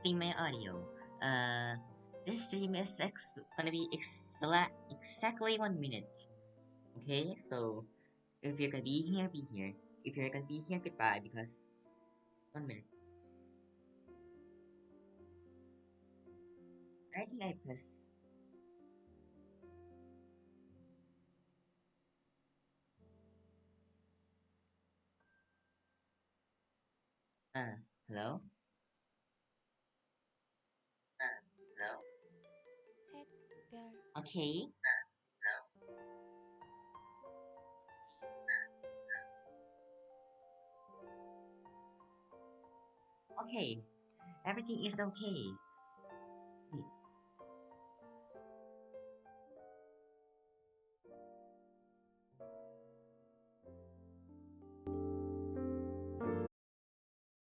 testing my audio. This stream is gonna be exactly 1 minute. Okay, so if you're gonna be here, be here. If you're gonna be here, goodbye, because 1 minute. I think I press. Uh, hello? Hello? 샛별 Okay. Okay. Everything is okay.